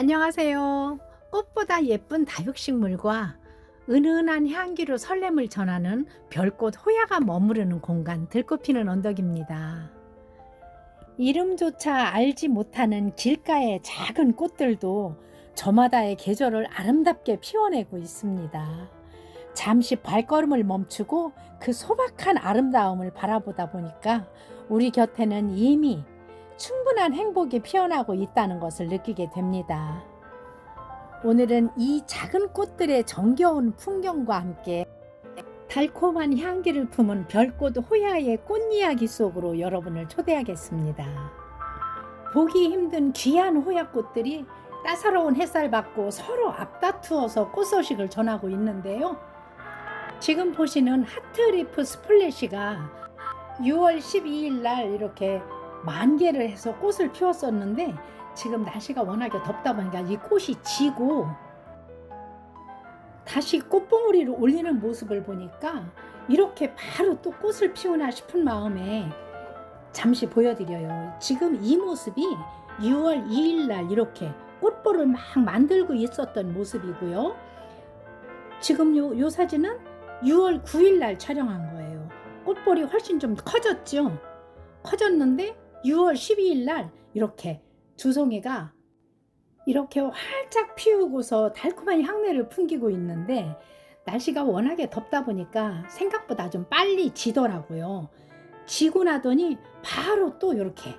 안녕하세요. 꽃보다 예쁜 다육식물과 은은한 향기로 설렘을 전하는 별꽃 호야가 머무르는 공간 들꽃피는 언덕입니다. 이름조차 알지 못하는 길가의 작은 꽃들도 저마다의 계절을 아름답게 피워내고 있습니다. 잠시 발걸음을 멈추고 그 소박한 아름다움을 바라보다 보니까 우리 곁에는 이미 충분한 행복이 피어나고 있다는 것을 느끼게 됩니다. 오늘은 이 작은 꽃들의 정겨운 풍경과 함께 달콤한 향기를 품은 별꽃 호야의 꽃이야기 속으로 여러분을 초대하겠습니다. 보기 힘든 귀한 호야꽃들이 따사로운 햇살 받고 서로 앞다투어서 꽃소식을 전하고 있는데요. 지금 보시는 하트리프 스플래시가 6월 12일 날 이렇게 만개를 해서 꽃을 피웠었는데 지금 날씨가 워낙에 덥다 보니까 이 꽃이 지고 다시 꽃봉오리를 올리는 모습을 보니까 이렇게 바로 또 꽃을 피우나 싶은 마음에 잠시 보여드려요. 지금 이 모습이 6월 2일 날 이렇게 꽃볼을 막 만들고 있었던 모습이고요. 지금 요 사진은 6월 9일 날 촬영한 거예요. 꽃볼이 훨씬 좀 커졌죠. 커졌는데 6월 12일 날 이렇게 주송이가 이렇게 활짝 피우고서 달콤한 향내를 풍기고 있는데 날씨가 워낙에 덥다 보니까 생각보다 좀 빨리 지더라고요. 지고 나더니 바로 또 이렇게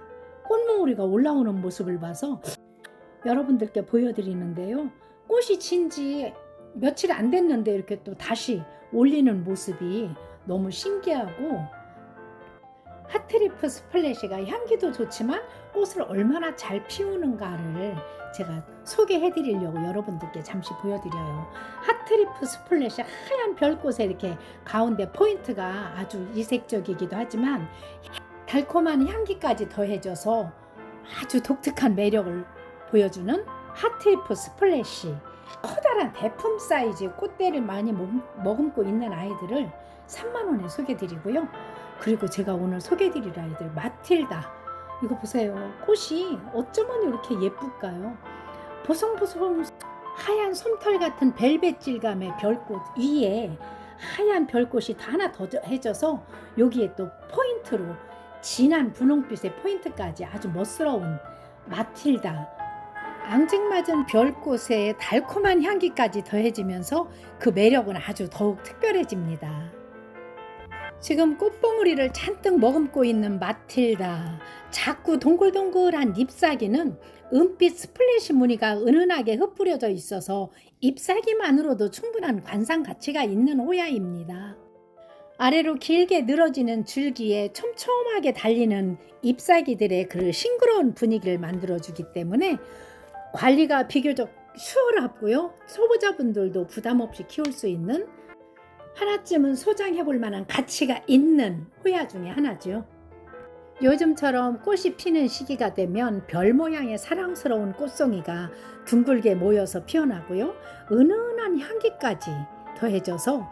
꽃몽우리가 올라오는 모습을 봐서 여러분들께 보여드리는데요. 꽃이 진 지 며칠 안 됐는데 이렇게 또 다시 올리는 모습이 너무 신기하고 하트리프 스플래시가 향기도 좋지만 꽃을 얼마나 잘 피우는가를 제가 소개해 드리려고 여러분들께 잠시 보여드려요. 하트리프 스플래시 하얀 별꽃에 이렇게 가운데 포인트가 아주 이색적이기도 하지만 달콤한 향기까지 더해져서 아주 독특한 매력을 보여주는 하트리프 스플래시. 커다란 대품 사이즈 꽃대를 많이 머금고 있는 아이들을 3만 원에 소개드리고요. 그리고 제가 오늘 소개드릴 아이들 마틸다. 이거 보세요. 꽃이 어쩌면 이렇게 예쁠까요? 보송보송 하얀 솜털 같은 벨벳 질감의 별꽃 위에 하얀 별꽃이 하나 더해져서 여기에 또 포인트로 진한 분홍빛의 포인트까지 아주 멋스러운 마틸다. 앙증맞은 별꽃의 달콤한 향기까지 더해지면서 그 매력은 아주 더욱 특별해집니다. 지금 꽃봉오리를 잔뜩 머금고 있는 마틸다. 작고 동글동글한 잎사귀는 은빛 스플래시 무늬가 은은하게 흩뿌려져 있어서 잎사귀만으로도 충분한 관상 가치가 있는 호야입니다. 아래로 길게 늘어지는 줄기에 촘촘하게 달리는 잎사귀들의 그 싱그러운 분위기를 만들어주기 때문에 관리가 비교적 수월하고요. 초보자분들도 부담 없이 키울 수 있는 하나쯤은 소장해볼 만한 가치가 있는 호야 중에 하나죠. 요즘처럼 꽃이 피는 시기가 되면 별 모양의 사랑스러운 꽃송이가 둥글게 모여서 피어나고요. 은은한 향기까지 더해져서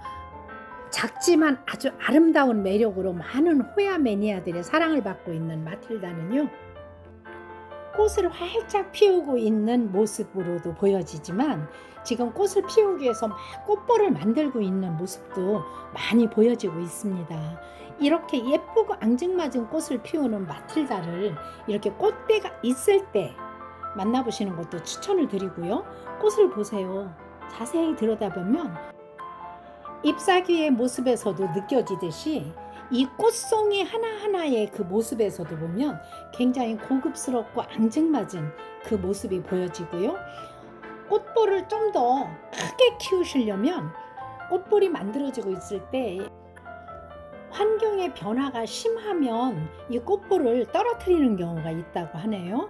작지만 아주 아름다운 매력으로 많은 호야 매니아들의 사랑을 받고 있는 마틸다는요. 꽃을 활짝 피우고 있는 모습으로도 보여지지만 지금 꽃을 피우기 위해서 막 꽃볼을 만들고 있는 모습도 많이 보여지고 있습니다. 이렇게 예쁘고 앙증맞은 꽃을 피우는 마틸다를 이렇게 꽃대가 있을 때 만나보시는 것도 추천을 드리고요. 꽃을 보세요. 자세히 들여다보면 잎사귀의 모습에서도 느껴지듯이 이 꽃송이 하나하나의 그 모습에서도 보면 굉장히 고급스럽고 앙증맞은 그 모습이 보여지고요. 꽃볼을 좀 더 크게 키우시려면 꽃볼이 만들어지고 있을 때 환경의 변화가 심하면 이 꽃볼을 떨어뜨리는 경우가 있다고 하네요.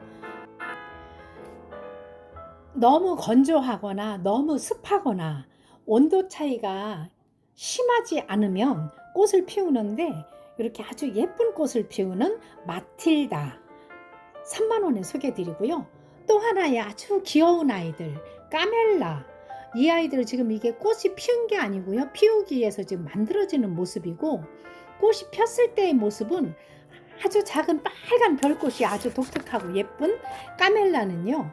너무 건조하거나 너무 습하거나 온도 차이가 심하지 않으면 꽃을 피우는데 이렇게 아주 예쁜 꽃을 피우는 마틸다 3만 원에 소개드리고요. 또 하나의 아주 귀여운 아이들 까멜라. 이 아이들은 지금 이게 꽃이 피운 게 아니고요. 피우기 위해서 지금 만들어지는 모습이고 꽃이 폈을 때의 모습은 아주 작은 빨간 별꽃이 아주 독특하고 예쁜 까멜라는요.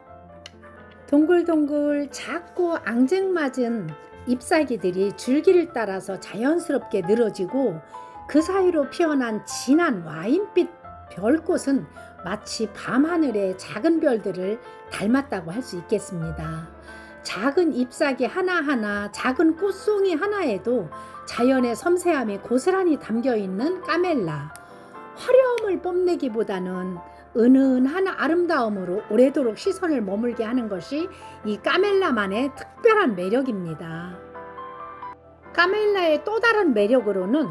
동글동글 작고 앙증맞은 잎사귀들이 줄기를 따라서 자연스럽게 늘어지고 그 사이로 피어난 진한 와인빛 별꽃은 마치 밤하늘의 작은 별들을 닮았다고 할 수 있겠습니다. 작은 잎사귀 하나하나, 작은 꽃송이 하나에도 자연의 섬세함이 고스란히 담겨있는 까멜라. 화려함을 뽐내기보다는 은은한 아름다움으로 오래도록 시선을 머물게 하는 것이 이 까멜라만의 특별한 매력입니다. 까멜라의 또 다른 매력으로는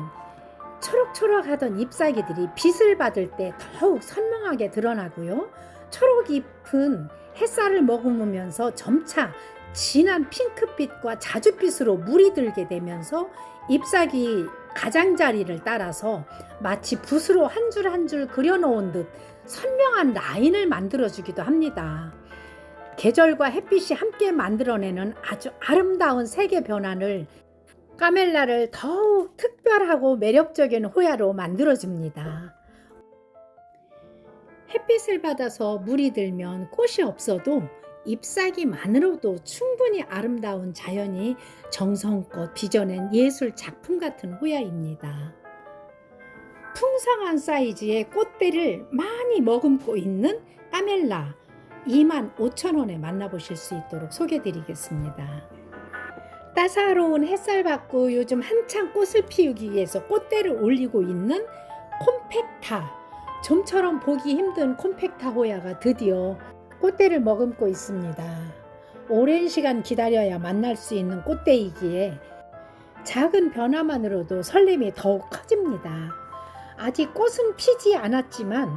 초록초록하던 잎사귀들이 빛을 받을 때 더욱 선명하게 드러나고요. 초록잎은 햇살을 머금으면서 점차 진한 핑크빛과 자줏빛으로 물이 들게 되면서 잎사귀 가장자리를 따라서 마치 붓으로 한 줄 한 줄 그려놓은 듯 선명한 라인을 만들어주기도 합니다. 계절과 햇빛이 함께 만들어내는 아주 아름다운 색의 변환을 까멜라를 더욱 특별하고 매력적인 호야로 만들어줍니다. 햇빛을 받아서 물이 들면 꽃이 없어도 잎사귀만으로도 충분히 아름다운 자연이 정성껏 빚어낸 예술 작품 같은 호야입니다. 풍성한 사이즈의 꽃대를 많이 머금고 있는 까멜라 25,000원에 만나보실 수 있도록 소개드리겠습니다. 따사로운 햇살 받고 요즘 한창 꽃을 피우기 위해서 꽃대를 올리고 있는 콤팩타, 좀처럼 보기 힘든 콤팩타 호야가 드디어 꽃대를 머금고 있습니다. 오랜 시간 기다려야 만날 수 있는 꽃대이기에 작은 변화만으로도 설렘이 더욱 커집니다. 아직 꽃은 피지 않았지만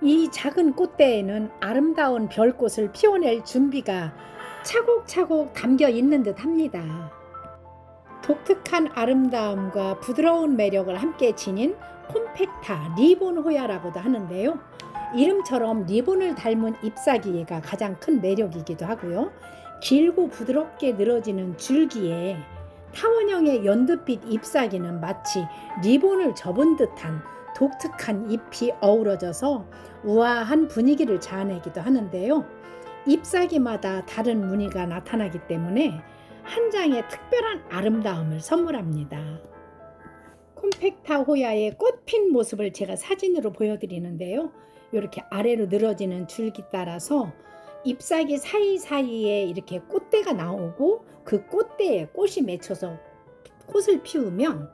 이 작은 꽃대에는 아름다운 별꽃을 피워낼 준비가 차곡차곡 담겨 있는 듯 합니다. 독특한 아름다움과 부드러운 매력을 함께 지닌 콤팩타 리본 호야라고도 하는데요. 이름처럼 리본을 닮은 잎사귀가 가장 큰 매력이기도 하고요. 길고 부드럽게 늘어지는 줄기에 타원형의 연두빛 잎사귀는 마치 리본을 접은 듯한 독특한 잎이 어우러져서 우아한 분위기를 자아내기도 하는데요. 잎사귀마다 다른 무늬가 나타나기 때문에 한 장의 특별한 아름다움을 선물합니다. 콤팩타 호야의 꽃핀 모습을 제가 사진으로 보여드리는데요. 이렇게 아래로 늘어지는 줄기 따라서 잎사귀 사이사이에 이렇게 꽃대가 나오고 그 꽃대에 꽃이 맺혀서 꽃을 피우면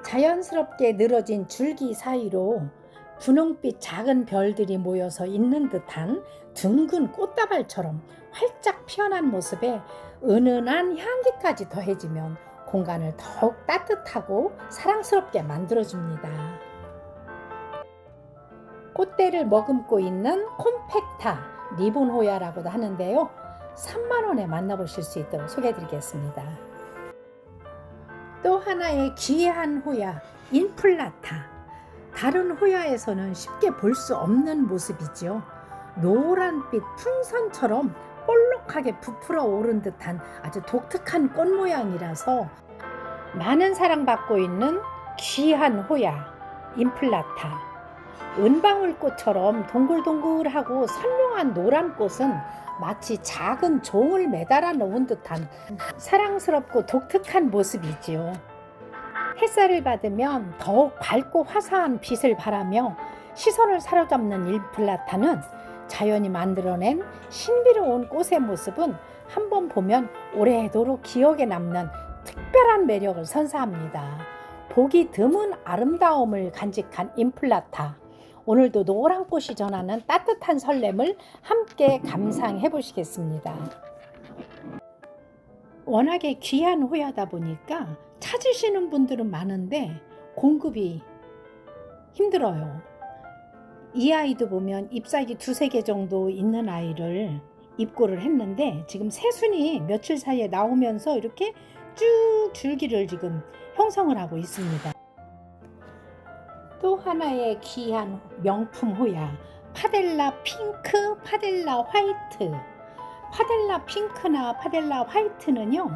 자연스럽게 늘어진 줄기 사이로 분홍빛 작은 별들이 모여서 있는 듯한 둥근 꽃다발처럼 활짝 피어난 모습에 은은한 향기까지 더해지면 공간을 더욱 따뜻하고 사랑스럽게 만들어줍니다. 꽃대를 머금고 있는 콤팩타 리본 호야라고도 하는데요. 30,000원에 만나보실 수 있도록 소개해드리겠습니다. 또 하나의 귀한 호야 인플라타. 다른 호야에서는 쉽게 볼 수 없는 모습이죠. 노란빛 풍선처럼 볼록하게 부풀어 오른 듯한 아주 독특한 꽃 모양이라서 많은 사랑받고 있는 귀한 호야 인플라타. 은방울꽃처럼 동글동글하고 선명한 노란 꽃은 마치 작은 종을 매달아 놓은 듯한 사랑스럽고 독특한 모습이지요. 햇살을 받으면 더욱 밝고 화사한 빛을 발하며 시선을 사로잡는 인플라타는 자연이 만들어낸 신비로운 꽃의 모습은 한번 보면 오래도록 기억에 남는 특별한 매력을 선사합니다. 보기 드문 아름다움을 간직한 인플라타. 오늘도 노란 꽃이 전하는 따뜻한 설렘을 함께 감상해 보시겠습니다. 워낙에 귀한 호야다 보니까 찾으시는 분들은 많은데 공급이 힘들어요. 이 아이도 보면 잎사귀 2-3개 정도 있는 아이를 입고를 했는데 지금 새순이 며칠 사이에 나오면서 이렇게 쭉 줄기를 지금 형성을 하고 있습니다. 또 하나의 귀한 명품 호야 파델라 핑크, 파델라 화이트. 파델라 핑크나 파델라 화이트는요,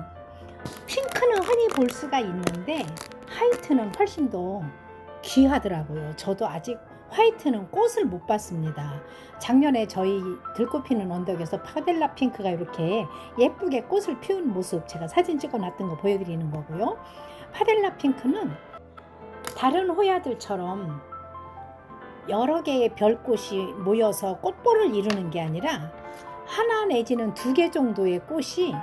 핑크는 흔히 볼 수가 있는데 화이트는 훨씬 더 귀하더라고요. 저도 아직 화이트는 꽃을 못 봤습니다. 작년에 저희 들꽃 피는 언덕에서 파델라 핑크가 이렇게 예쁘게 꽃을 피운 모습 제가 사진 찍어 놨던 거 보여드리는 거고요. 파델라 핑크는 다른 호야들처럼 여러 개의 별꽃이 모여서 꽃볼을 이루는 게 아니라 하나 내지는 2개 정도의 꽃이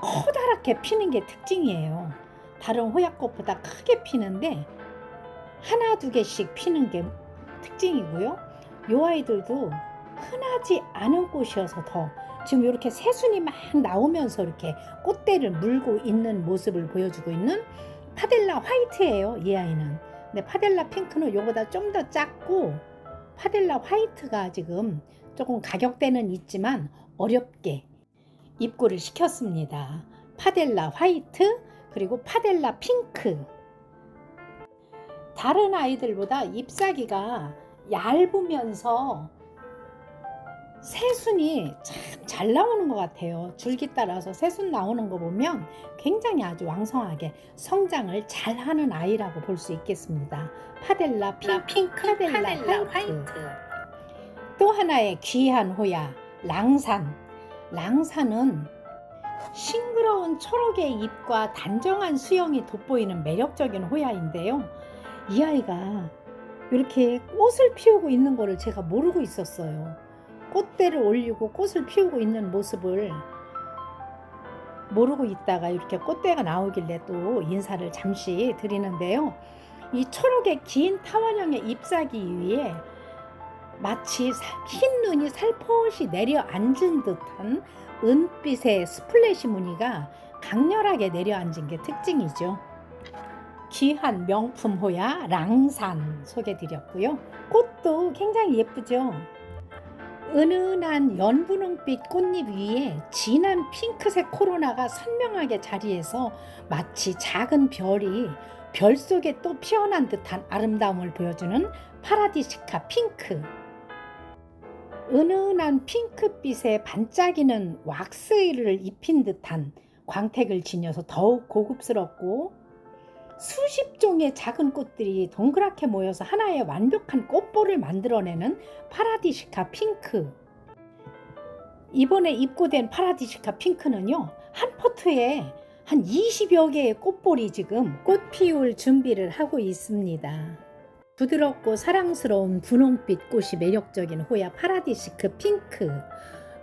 커다랗게 피는 게 특징이에요. 다른 호야꽃보다 크게 피는데 하나 2개씩 피는 게 특징이고요. 요 아이들도 흔하지 않은 꽃이어서 더 지금 이렇게 새순이 막 나오면서 이렇게 꽃대를 물고 있는 모습을 보여주고 있는 파델라 화이트예요. 이 아이는. 근데 파델라 핑크는 요보다 좀 더 작고 파델라 화이트가 지금 조금 가격대는 있지만 어렵게 입고를 시켰습니다. 파델라 화이트 그리고 파델라 핑크. 다른 아이들보다 잎사귀가 얇으면서 새순이 참 잘 나오는 것 같아요. 줄기 따라서 새순 나오는 거 보면 굉장히 아주 왕성하게 성장을 잘하는 아이라고 볼 수 있겠습니다. 파델라 핑크, 파델라 화이트. 또 하나의 귀한 호야 랑산. 랑산은 싱그러운 초록의 잎과 단정한 수영이 돋보이는 매력적인 호야인데요. 이 아이가 이렇게 꽃을 피우고 있는 거를 제가 모르고 있었어요. 꽃대를 올리고 꽃을 피우고 있는 모습을 모르고 있다가 이렇게 꽃대가 나오길래 또 인사를 잠시 드리는데요. 이 초록의 긴 타원형의 잎사귀 위에 마치 흰 눈이 살포시 내려앉은 듯한 은빛의 스플래시 무늬가 강렬하게 내려앉은 게 특징이죠. 귀한 명품 호야 랑산 소개드렸고요. 꽃도 굉장히 예쁘죠. 은은한 연분홍빛 꽃잎 위에 진한 핑크색 코로나가 선명하게 자리해서 마치 작은 별이 별 속에 또 피어난 듯한 아름다움을 보여주는 파라디시카 핑크. 은은한 핑크빛에 반짝이는 왁스를 입힌 듯한 광택을 지녀서 더욱 고급스럽고 수십 종의 작은 꽃들이 동그랗게 모여서 하나의 완벽한 꽃볼을 만들어내는 파라디시카 핑크. 이번에 입고된 파라디시카 핑크는요, 한 포트에 한 20여 개의 꽃볼이 지금 꽃 피울 준비를 하고 있습니다. 부드럽고 사랑스러운 분홍빛 꽃이 매력적인 호야 파라디시크 핑크.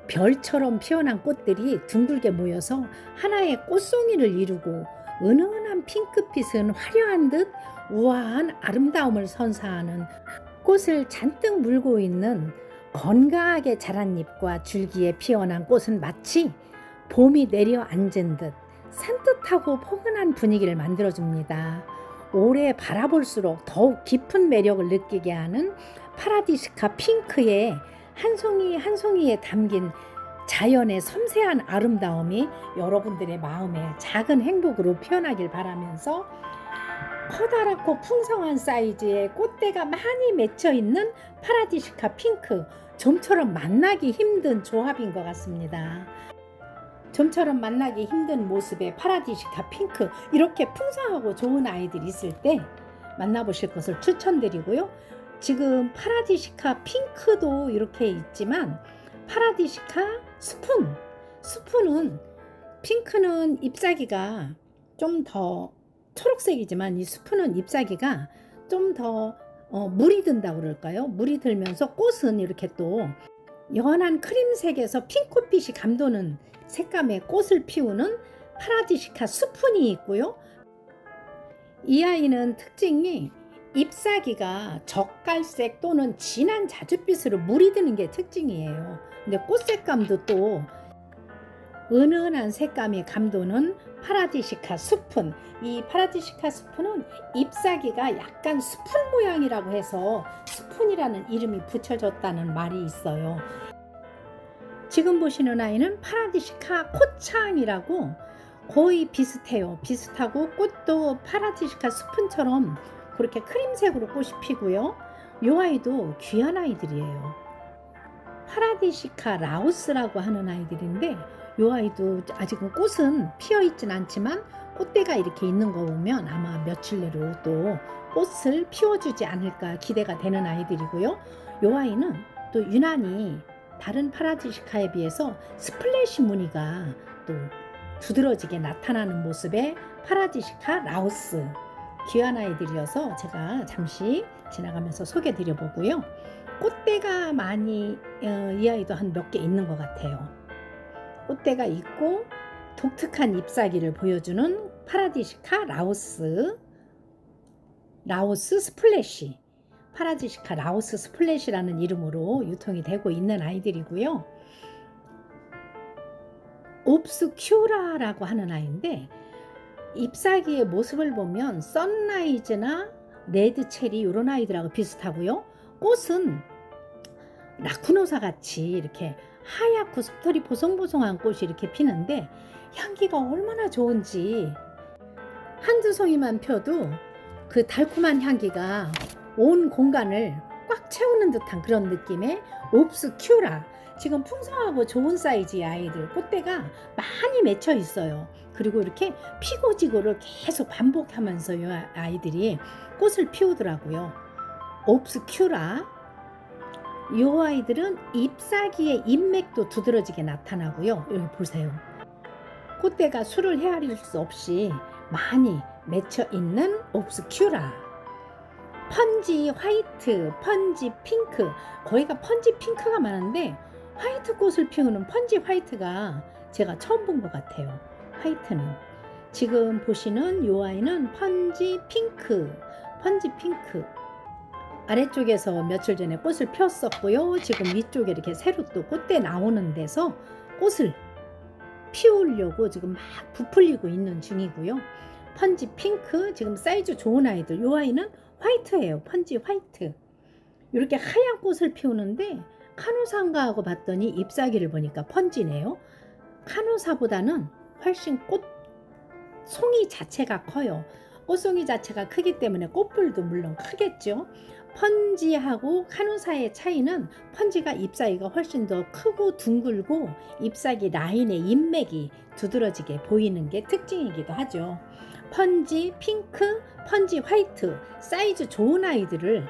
별처럼 피어난 꽃들이 둥글게 모여서 하나의 꽃송이를 이루고 은은한 핑크빛은 화려한 듯 우아한 아름다움을 선사하는 꽃을 잔뜩 물고 있는 건강하게 자란 잎과 줄기에 피어난 꽃은 마치 봄이 내려앉은 듯 산뜻하고 포근한 분위기를 만들어줍니다. 오래 바라볼수록 더욱 깊은 매력을 느끼게 하는 파라디시카 핑크의 한 송이 한 송이에 담긴 자연의 섬세한 아름다움이 여러분들의 마음에 작은 행복으로 피어나길 바라면서 커다랗고 풍성한 사이즈의 꽃대가 많이 맺혀 있는 파라디시카 핑크, 좀처럼 만나기 힘든 조합인 것 같습니다. 좀처럼 만나기 힘든 모습의 파라디시카 핑크, 이렇게 풍성하고 좋은 아이들이 있을 때 만나보실 것을 추천드리고요. 지금 파라디시카 핑크도 이렇게 있지만 파라디시카 스푼은 핑크는 잎사귀가 좀 더 초록색이지만 이 스푼은 잎사귀가 좀 더 물이 든다고 그럴까요? 물이 들면서 꽃은 이렇게 또 연한 크림색에서 핑크빛이 감도는 색감의 꽃을 피우는 파라디시카 스푼이 있고요. 이 아이는 특징이 잎사귀가 적갈색 또는 진한 자줏빛으로 물이 드는 게 특징이에요. 근데 꽃 색감도 또 은은한 색감이 감도는 파라디시카 스푼. 이 파라디시카 스푼은 잎사귀가 약간 스푼 모양이라고 해서 스푼이라는 이름이 붙여졌다는 말이 있어요. 지금 보시는 아이는 파라디시카 코창이라고 거의 비슷해요. 비슷하고 꽃도 파라디시카 스푼처럼 그렇게 크림색으로 꽃이 피고요. 이 아이도 귀한 아이들이에요. 파라디시카 라오스라고 하는 아이들인데 이 아이도 아직은 꽃은 피어 있진 않지만 꽃대가 이렇게 있는 거 보면 아마 며칠 내로 또 꽃을 피워주지 않을까 기대가 되는 아이들이고요. 이 아이는 또 유난히 다른 파라디시카에 비해서 스플래시 무늬가 또 두드러지게 나타나는 모습의 파라디시카 라오스, 귀한 아이들이어서 제가 잠시 지나가면서 소개해 드려 보고요. 꽃대가 많이 이 아이도 한 몇 개 있는 것 같아요. 꽃대가 있고 독특한 잎사귀를 보여주는 파라디시카 라오스 스플래시, 파라디시카 라오스 스플래시라는 이름으로 유통이 되고 있는 아이들이고요. 옵스큐라라고 하는 아이인데 잎사귀의 모습을 보면 선라이즈나 레드체리 이런 아이들하고 비슷하고요. 꽃은 라쿠노사 같이 이렇게 하얗고 솜털이 보송보송한 꽃이 이렇게 피는데 향기가 얼마나 좋은지 한두 송이만 펴도 그 달콤한 향기가 온 공간을 꽉 채우는 듯한 그런 느낌의 옵스큐라, 지금 풍성하고 좋은 사이즈의 아이들 꽃대가 많이 맺혀 있어요. 그리고 이렇게 피고 지고를 계속 반복하면서 이 아이들이 꽃을 피우더라고요. 옵스큐라, 이 아이들은 잎사귀의 잎맥도 두드러지게 나타나고요. 여기 보세요. 꽃대가 수를 헤아릴 수 없이 많이 맺혀 있는 옵스큐라. 펀지 화이트, 펀지 핑크, 거기가 펀지 핑크가 많은데 화이트 꽃을 피우는 펀지 화이트가 제가 처음 본 것 같아요. 화이트는 지금 보시는 이 아이는 펀지 핑크, 아래쪽에서 며칠 전에 꽃을 피웠었고요. 지금 위쪽에 이렇게 새로 또 꽃대 나오는 데서 꽃을 피우려고 지금 막 부풀리고 있는 중이고요. 펀지 핑크, 지금 사이즈 좋은 아이들, 이 아이는 화이트예요. 펀지 화이트. 이렇게 하얀 꽃을 피우는데 카누사인가 하고 봤더니 잎사귀를 보니까 펀지네요. 카누사보다는 훨씬 꽃 송이 자체가 커요. 꽃송이 자체가 크기 때문에 꽃불도 물론 크겠죠. 펀지하고 카누사의 차이는 펀지가 잎사귀가 훨씬 더 크고 둥글고 잎사귀 라인의 잎맥이 두드러지게 보이는 게 특징이기도 하죠. 펀지 핑크, 펀지 화이트, 사이즈 좋은 아이들을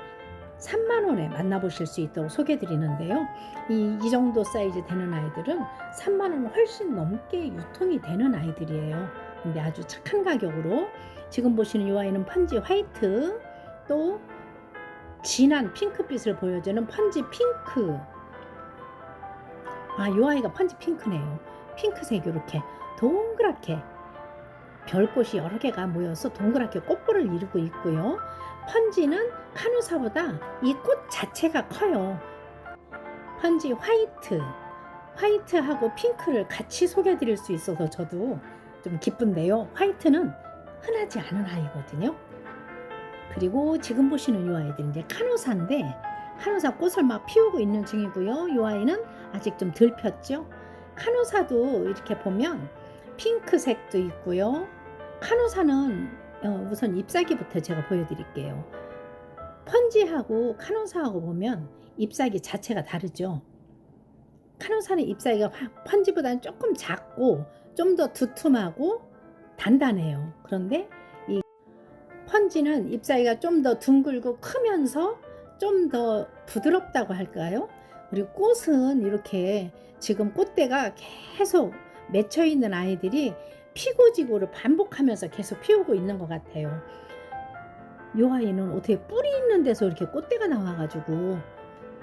3만원에 만나보실 수 있도록 소개해 드리는데요. 이 정도 사이즈 되는 아이들은 3만원 훨씬 넘게 유통이 되는 아이들이에요. 근데 아주 착한 가격으로 지금 보시는 이 아이는 펀지 화이트, 또 진한 핑크빛을 보여주는 펀지 핑크. 이 아이가 펀지 핑크네요. 핑크색 이렇게 동그랗게 별꽃이 여러 개가 모여서 동그랗게 꽃볼을 이루고 있고요. 펀지는 카누사보다 이 꽃 자체가 커요. 펀지 화이트하고 핑크를 같이 소개해 드릴 수 있어서 저도 좀 기쁜데요. 화이트는 흔하지 않은 아이거든요. 그리고 지금 보시는 이 아이들 이제 카누사인데 카누사 꽃을 막 피우고 있는 중이고요. 이 아이는 아직 좀 덜 폈죠. 카누사도 이렇게 보면 핑크색도 있고요. 카누사는 우선 잎사귀부터 제가 보여드릴게요. 펀지하고 카누사하고 보면 잎사귀 자체가 다르죠. 카누사는 잎사귀가 펀지보다는 조금 작고 좀 더 두툼하고 단단해요. 그런데 이 펀지는 잎사귀가 좀 더 둥글고 크면서 좀 더 부드럽다고 할까요? 그리고 꽃은 이렇게 지금 꽃대가 계속 맺혀 있는 아이들이 피고지고를 반복하면서 계속 피우고 있는 것 같아요. 이 아이는 어떻게 뿌리 있는 데서 이렇게 꽃대가 나와가지고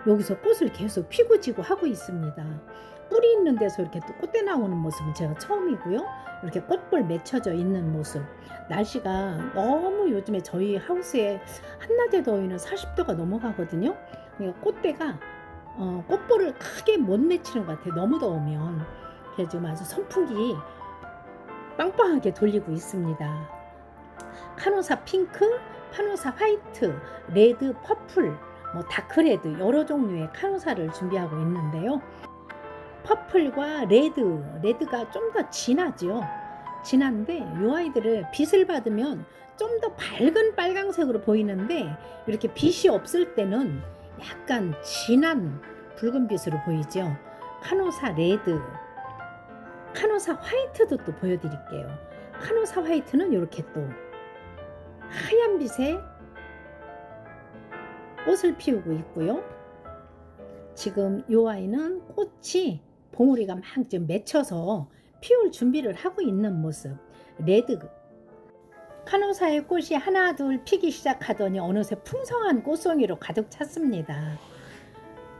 여기서 꽃을 계속 피고지고 하고 있습니다. 뿌리 있는 데서 이렇게 또 꽃대 나오는 모습은 제가 처음이고요. 이렇게 꽃볼 맺혀져 있는 모습. 날씨가 너무 요즘에 저희 하우스에 한낮의 더위는 40도가 넘어가거든요. 그러니까 꽃대가 꽃볼을 크게 못 맺히는 것 같아요. 너무 더우면. 그래서 지금 아주 선풍기 빵빵하게 돌리고 있습니다. 카누사 핑크, 카누사 화이트, 레드, 퍼플, 다크레드 여러 종류의 카누사를 준비하고 있는데요. 퍼플과 레드가 좀 더 진하죠. 진한데 이 아이들을 빛을 받으면 좀 더 밝은 빨강색으로 보이는데 이렇게 빛이 없을 때는 약간 진한 붉은 빛으로 보이죠. 카누사 레드, 카누사 화이트도 또 보여드릴게요. 카노사 화이트는 이렇게 또 하얀 빛의 꽃을 피우고 있고요. 지금 이 아이는 꽃이 봉우리가 막 지금 맺혀서 피울 준비를 하고 있는 모습. 레드 카노사의 꽃이 하나 둘 피기 시작하더니 어느새 풍성한 꽃송이로 가득 찼습니다.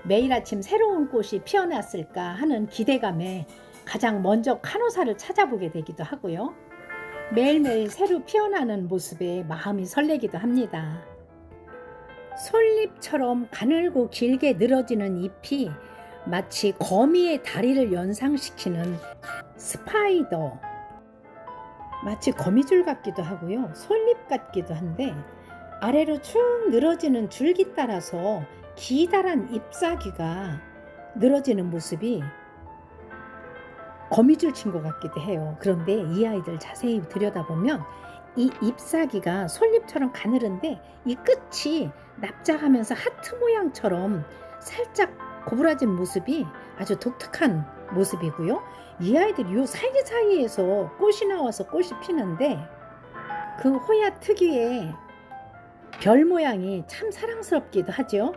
매일 아침 새로운 꽃이 피어났을까 하는 기대감에 가장 먼저 카노사를 찾아보게 되기도 하고요. 매일매일 새로 피어나는 모습에 마음이 설레기도 합니다. 솔잎처럼 가늘고 길게 늘어지는 잎이 마치 거미의 다리를 연상시키는 스파이더, 마치 거미줄 같기도 하고요. 솔잎 같기도 한데 아래로 쭉 늘어지는 줄기 따라서 기다란 잎사귀가 늘어지는 모습이 거미줄 친 것 같기도 해요. 그런데 이 아이들 자세히 들여다보면 이 잎사귀가 솔잎처럼 가늘은데 이 끝이 납작하면서 하트 모양처럼 살짝 고부라진 모습이 아주 독특한 모습이고요. 이 아이들이 요 사이사이에서 꽃이 나와서 꽃이 피는데 그 호야 특유의 별 모양이 참 사랑스럽기도 하죠.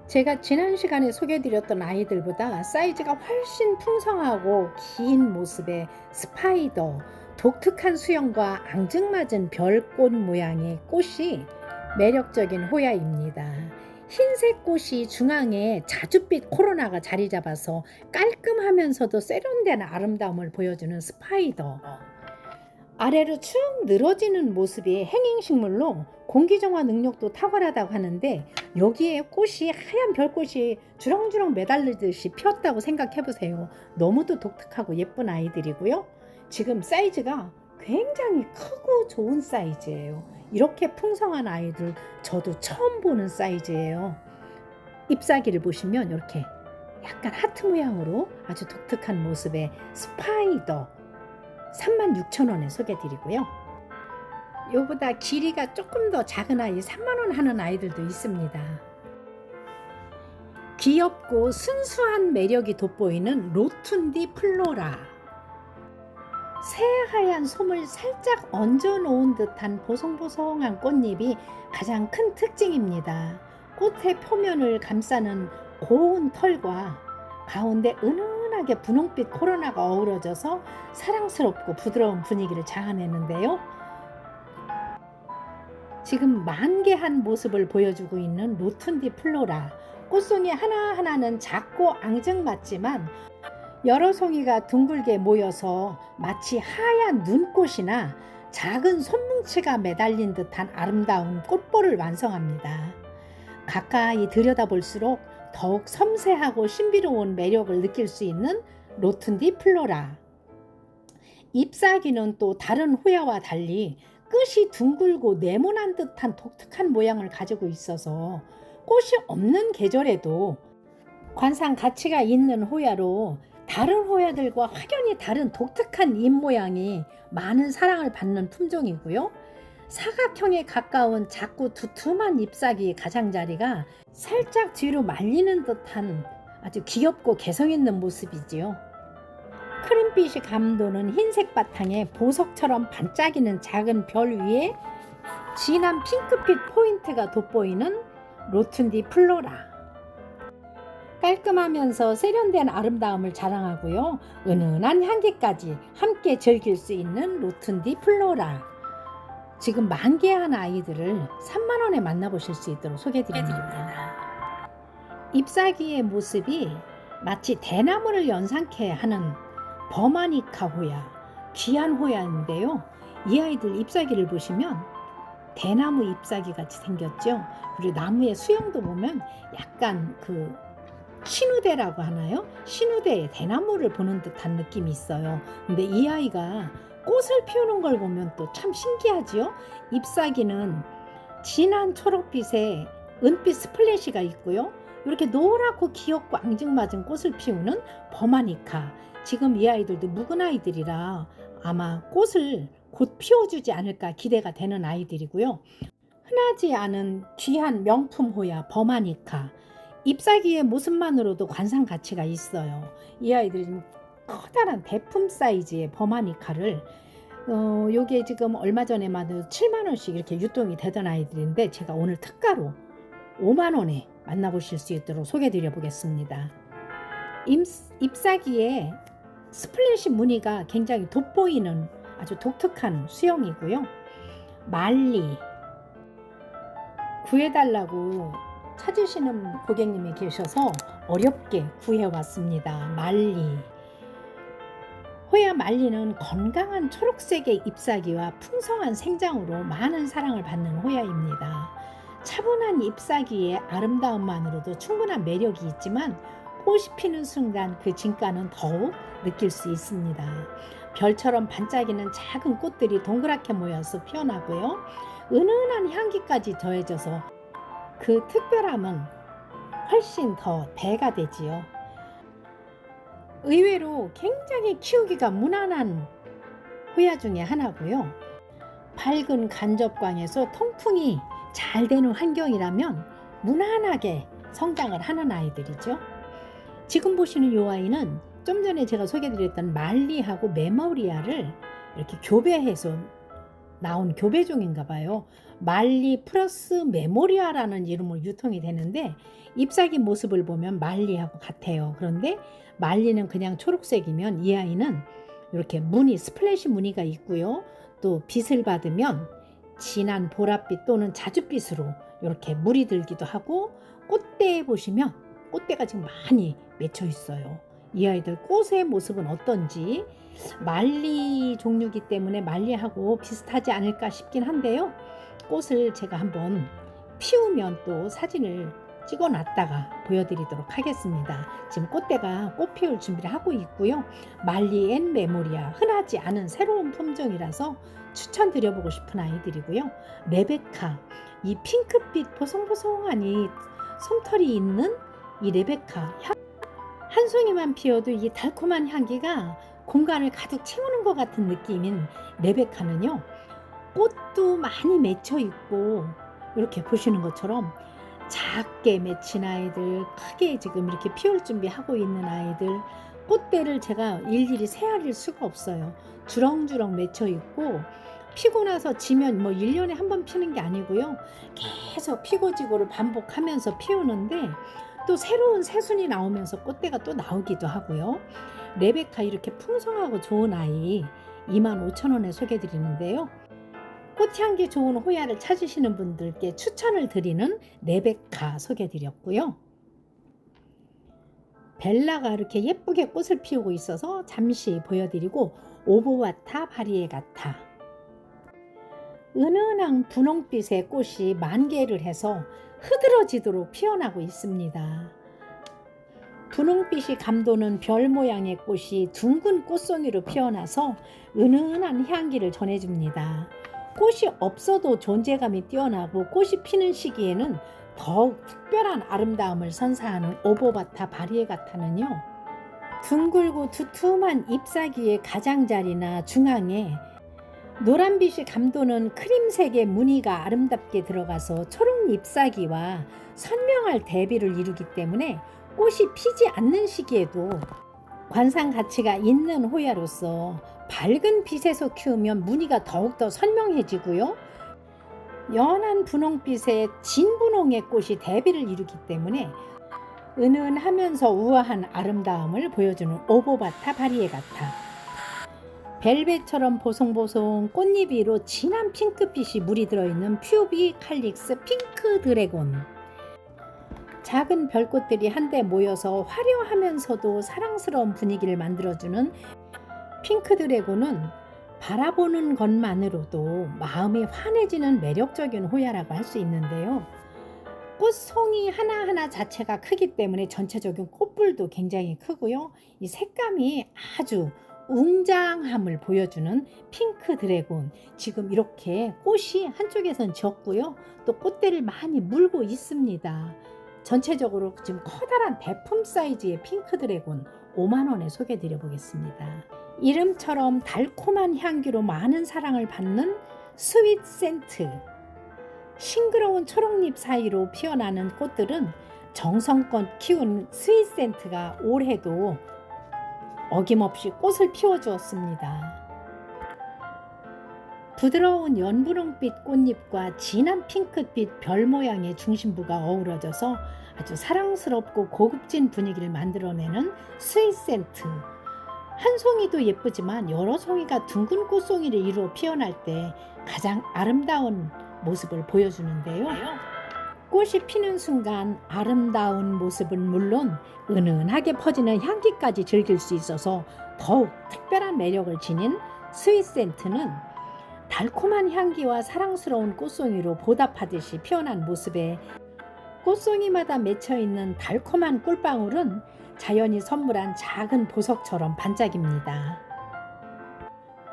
제가 지난 시간에 소개해드렸던 아이들보다 사이즈가 훨씬 풍성하고 긴 모습의 스파이더, 독특한 수영과 앙증맞은 별꽃 모양의 꽃이 매력적인 호야입니다. 흰색 꽃이 중앙에 자줏빛 코로나가 자리 잡아서 깔끔하면서도 세련된 아름다움을 보여주는 스파이더. 아래로 쭉 늘어지는 모습이 행행식물로 공기정화 능력도 탁월하다고 하는데 여기에 꽃이 하얀 별꽃이 주렁주렁 매달리듯이 피었다고 생각해보세요. 너무도 독특하고 예쁜 아이들이고요. 지금 사이즈가 굉장히 크고 좋은 사이즈예요. 이렇게 풍성한 아이들 저도 처음 보는 사이즈예요. 잎사귀를 보시면 이렇게 약간 하트 모양으로 아주 독특한 모습의 스파이더 36,000원에 소개드리고요. 요보다 길이가 조금 더 작은 아이 30,000원 하는 아이들도 있습니다. 귀엽고 순수한 매력이 돋보이는 로툰디 플로라. 새하얀 솜을 살짝 얹어 놓은 듯한 보송보송한 꽃잎이 가장 큰 특징입니다. 꽃의 표면을 감싸는 고운 털과 가운데 은은하게 분홍빛 코로나가 어우러져서 사랑스럽고 부드러운 분위기를 자아내는데요. 지금 만개한 모습을 보여주고 있는 로툰디 플로라. 꽃송이 하나하나는 작고 앙증맞지만 여러 송이가 둥글게 모여서 마치 하얀 눈꽃이나 작은 손뭉치가 매달린 듯한 아름다운 꽃볼을 완성합니다. 가까이 들여다볼수록 더욱 섬세하고 신비로운 매력을 느낄 수 있는 로툰디 플로라. 잎사귀는 또 다른 호야와 달리 끝이 둥글고 네모난 듯한 독특한 모양을 가지고 있어서 꽃이 없는 계절에도 관상 가치가 있는 호야로 다른 호야들과 확연히 다른 독특한 잎 모양이 많은 사랑을 받는 품종이고요. 사각형에 가까운 작고 두툼한 잎사귀의 가장자리가 살짝 뒤로 말리는 듯한 아주 귀엽고 개성 있는 모습이지요. 크림빛이 감도는 흰색 바탕에 보석처럼 반짝이는 작은 별 위에 진한 핑크빛 포인트가 돋보이는 로툰디 플로라. 깔끔하면서 세련된 아름다움을 자랑하고요. 은은한 향기까지 함께 즐길 수 있는 로툰디 플로라. 지금 만개한 아이들을 30,000원에 만나보실 수 있도록 소개해드립니다. 잎사귀의 모습이 마치 대나무를 연상케 하는 버마니카 호야, 귀한 호야인데요. 이 아이들 잎사귀를 보시면 대나무 잎사귀 같이 생겼죠. 그리고 나무의 수영도 보면 약간 그 신우대라고 하나요? 신우대에 대나무를 보는 듯한 느낌이 있어요. 근데 이 아이가 꽃을 피우는 걸 보면 또 참 신기하지요. 잎사귀는 진한 초록빛에 은빛 스플래시가 있고요. 이렇게 노랗고 귀엽고 앙증맞은 꽃을 피우는 버마니카. 지금 이 아이들도 묵은 아이들이라 아마 꽃을 곧 피워주지 않을까 기대가 되는 아이들이고요. 흔하지 않은 귀한 명품 호야 버마니카. 잎사귀의 모습만으로도 관상 가치가 있어요. 이 아이들은 커다란 대품 사이즈의 버마니카를 요게 지금 얼마 전에만 해도 7만 원씩 이렇게 유통이 되던 아이들인데 제가 오늘 특가로 5만 원에 만나보실 수 있도록 소개해 드려 보겠습니다. 잎사귀에 스플래시 무늬가 굉장히 돋보이는 아주 독특한 수영이고요. 말리 구해달라고 찾으시는 고객님이 계셔서 어렵게 구해왔습니다. 말리. 호야 말리는 건강한 초록색의 잎사귀와 풍성한 생장으로 많은 사랑을 받는 호야입니다. 차분한 잎사귀의 아름다움만으로도 충분한 매력이 있지만 꽃이 피는 순간 그 진가는 더욱 느낄 수 있습니다. 별처럼 반짝이는 작은 꽃들이 동그랗게 모여서 피어나고요. 은은한 향기까지 더해져서 그 특별함은 훨씬 더 배가 되지요. 의외로 굉장히 키우기가 무난한 호야 중에 하나고요. 밝은 간접광에서 통풍이 잘 되는 환경이라면 무난하게 성장을 하는 아이들이죠. 지금 보시는 이 아이는 좀 전에 제가 소개드렸던 말리하고 메모리아를 이렇게 교배해서 나온 교배종인가 봐요. 말리 플러스 메모리아라는 이름으로 유통이 되는데 잎사귀 모습을 보면 말리하고 같아요. 그런데 말리는 그냥 초록색이면 이 아이는 이렇게 무늬, 스플래시 무늬가 있고요. 또 빛을 받으면 진한 보랏빛 또는 자줏빛으로 이렇게 물이 들기도 하고, 꽃대에 보시면 꽃대가 지금 많이 맺혀 있어요. 이 아이들 꽃의 모습은 어떤지, 말리 종류이기 때문에 말리하고 비슷하지 않을까 싶긴 한데요. 꽃을 제가 한번 피우면 또 사진을 찍어 놨다가 보여드리도록 하겠습니다. 지금 꽃대가 꽃 피울 준비를 하고 있고요. 말리 앤 메모리아, 흔하지 않은 새로운 품종이라서 추천드려보고 싶은 아이들이고요. 레베카, 이 핑크빛 보송보송한 이 솜털이 있는 이 레베카, 한 송이만 피워도 이 달콤한 향기가 공간을 가득 채우는 것 같은 느낌인 레베카는요, 꽃도 많이 맺혀 있고 이렇게 보시는 것처럼 작게 맺힌 아이들, 크게 지금 이렇게 피울 준비하고 있는 아이들, 꽃대를 제가 일일이 세알릴 수가 없어요. 주렁주렁 맺혀 있고, 피고 나서 지면 뭐 1년에 한 번 피는 게 아니고요. 계속 피고 지고를 반복하면서 피우는데 또 새로운 새순이 나오면서 꽃대가 또 나오기도 하고요. 레베카 이렇게 풍성하고 좋은 아이 25,000원에 소개드리는데요. 꽃향기 좋은 호야를 찾으시는 분들께 추천을 드리는 레베카 소개드렸고요. 벨라가 이렇게 예쁘게 꽃을 피우고 있어서 잠시 보여드리고, 오보와타 바리에가타, 은은한 분홍빛의 꽃이 만개를 해서 흐드러지도록 피어나고 있습니다. 분홍빛이 감도는 별 모양의 꽃이 둥근 꽃송이로 피어나서 은은한 향기를 전해줍니다. 꽃이 없어도 존재감이 뛰어나고 꽃이 피는 시기에는 더욱 특별한 아름다움을 선사하는 오보바타 바리에가타는요, 둥글고 두툼한 잎사귀의 가장자리나 중앙에 노란빛이 감도는 크림색의 무늬가 아름답게 들어가서 초록 잎사귀와 선명할 대비를 이루기 때문에 꽃이 피지 않는 시기에도 관상 가치가 있는 호야로서 밝은 빛에서 키우면 무늬가 더욱더 선명해지고요. 연한 분홍빛의 진분홍의 꽃이 대비를 이루기 때문에 은은하면서 우아한 아름다움을 보여주는 오보바타 바리에가타. 벨벳처럼 보송보송 꽃잎 위로 진한 핑크빛이 물이 들어있는 퓨비 칼릭스 핑크 드래곤. 작은 별꽃들이 한데 모여서 화려하면서도 사랑스러운 분위기를 만들어주는 핑크 드래곤은 바라보는 것만으로도 마음이 환해지는 매력적인 호야라고 할 수 있는데요. 꽃송이 하나하나 자체가 크기 때문에 전체적인 꽃불도 굉장히 크고요. 이 색감이 아주 웅장함을 보여주는 핑크 드래곤, 지금 이렇게 꽃이 한쪽에선 졌고요. 또 꽃대를 많이 물고 있습니다. 전체적으로 지금 커다란 대품 사이즈의 핑크 드래곤 5만 원에 소개드려 보겠습니다. 이름처럼 달콤한 향기로 많은 사랑을 받는 스윗 센트. 싱그러운 초록잎 사이로 피어나는 꽃들은 정성껏 키운 스윗 센트가 올해도 어김없이 꽃을 피워주었습니다. 부드러운 연분홍빛 꽃잎과 진한 핑크빛 별 모양의 중심부가 어우러져서 아주 사랑스럽고 고급진 분위기를 만들어내는 스윗센트. 한 송이도 예쁘지만 여러 송이가 둥근 꽃송이를 이루어 피어날 때 가장 아름다운 모습을 보여주는데요. 꽃이 피는 순간 아름다운 모습은 물론 은은하게 퍼지는 향기까지 즐길 수 있어서 더욱 특별한 매력을 지닌 스윗센트는 달콤한 향기와 사랑스러운 꽃송이로 보답하듯이 피어난 모습에 꽃송이마다 맺혀있는 달콤한 꿀방울은 자연이 선물한 작은 보석처럼 반짝입니다.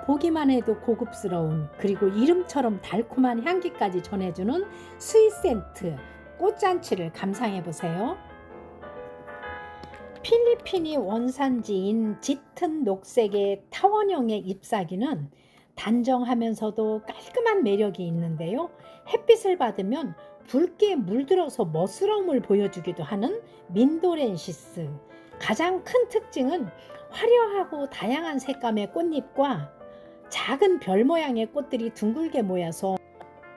보기만 해도 고급스러운, 그리고 이름처럼 달콤한 향기까지 전해주는 스윗센트 꽃잔치를 감상해보세요. 필리핀이 원산지인 짙은 녹색의 타원형의 잎사귀는 단정하면서도 깔끔한 매력이 있는데요. 햇빛을 받으면 붉게 물들어서 멋스러움을 보여주기도 하는 민도렌시스. 가장 큰 특징은 화려하고 다양한 색감의 꽃잎과 작은 별 모양의 꽃들이 둥글게 모여서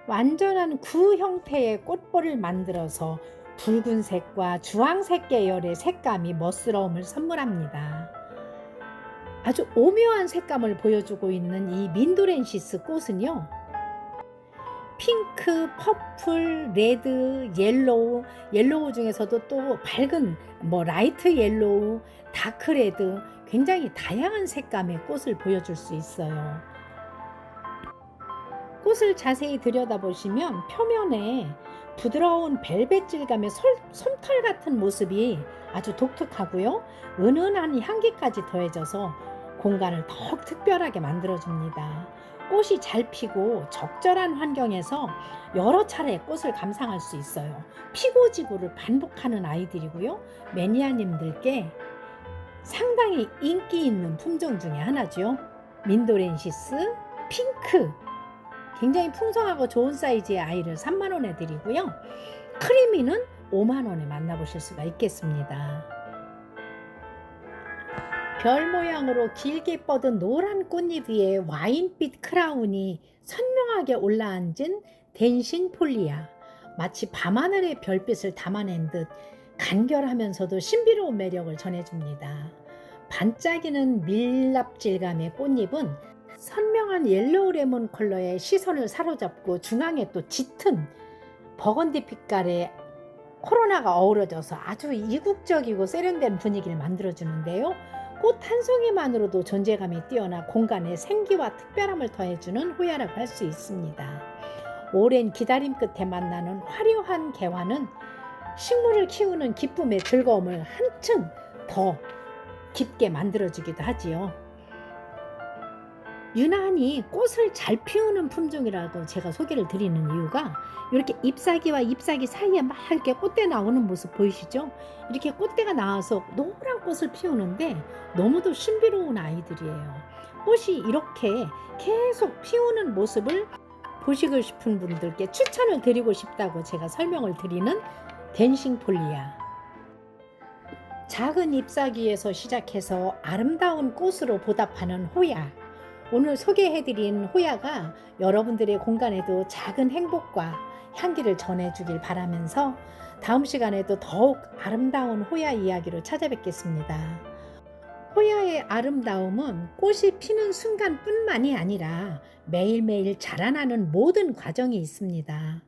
완전한 구 형태의 꽃볼을 만들어서 붉은색과 주황색 계열의 색감이 멋스러움을 선물합니다. 아주 오묘한 색감을 보여주고 있는 이 민도렌시스 꽃은요, 핑크, 퍼플, 레드, 옐로우 중에서도 또 밝은 라이트 옐로우, 다크 레드, 굉장히 다양한 색감의 꽃을 보여줄 수 있어요. 꽃을 자세히 들여다보시면 표면에 부드러운 벨벳 질감의 솜털 같은 모습이 아주 독특하고요. 은은한 향기까지 더해져서 공간을 더욱 특별하게 만들어줍니다. 꽃이 잘 피고 적절한 환경에서 여러 차례 꽃을 감상할 수 있어요. 피고 지고를 반복하는 아이들이고요. 매니아님들께 상당히 인기 있는 품종 중에 하나죠. 민도렌시스 핑크. 굉장히 풍성하고 좋은 사이즈의 아이를 3만원에 드리고요. 크리미는 5만원에 만나보실 수가 있겠습니다. 별 모양으로 길게 뻗은 노란 꽃잎 위에 와인빛 크라운이 선명하게 올라앉은 댄싱폴리아. 마치 밤하늘의 별빛을 담아낸 듯 간결하면서도 신비로운 매력을 전해줍니다. 반짝이는 밀랍 질감의 꽃잎은 선명한 옐로우 레몬 컬러의 시선을 사로잡고 중앙에 또 짙은 버건디 빛깔의 코로나가 어우러져서 아주 이국적이고 세련된 분위기를 만들어주는데요. 꽃 한 송이만으로도 존재감이 뛰어나 공간에 생기와 특별함을 더해주는 호야라고 할 수 있습니다. 오랜 기다림 끝에 만나는 화려한 개화는 식물을 키우는 기쁨의 즐거움을 한층 더 깊게 만들어주기도 하지요. 유난히 꽃을 잘 피우는 품종이라고 제가 소개를 드리는 이유가 이렇게 잎사귀와 잎사귀 사이에 막 이렇게 꽃대 나오는 모습 보이시죠? 이렇게 꽃대가 나와서 노란 꽃을 피우는데 너무도 신비로운 아이들이에요. 꽃이 이렇게 계속 피우는 모습을 보시고 싶은 분들께 추천을 드리고 싶다고 제가 설명을 드리는 댄싱폴리아. 작은 잎사귀에서 시작해서 아름다운 꽃으로 보답하는 호야. 오늘 소개해드린 호야가 여러분들의 공간에도 작은 행복과 향기를 전해주길 바라면서 다음 시간에도 더욱 아름다운 호야 이야기로 찾아뵙겠습니다. 호야의 아름다움은 꽃이 피는 순간뿐만이 아니라 매일매일 자라나는 모든 과정이 있습니다.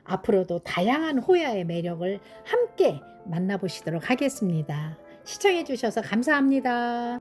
앞으로도 다양한 호야의 매력을 함께 만나보시도록 하겠습니다. 시청해 주셔서 감사합니다.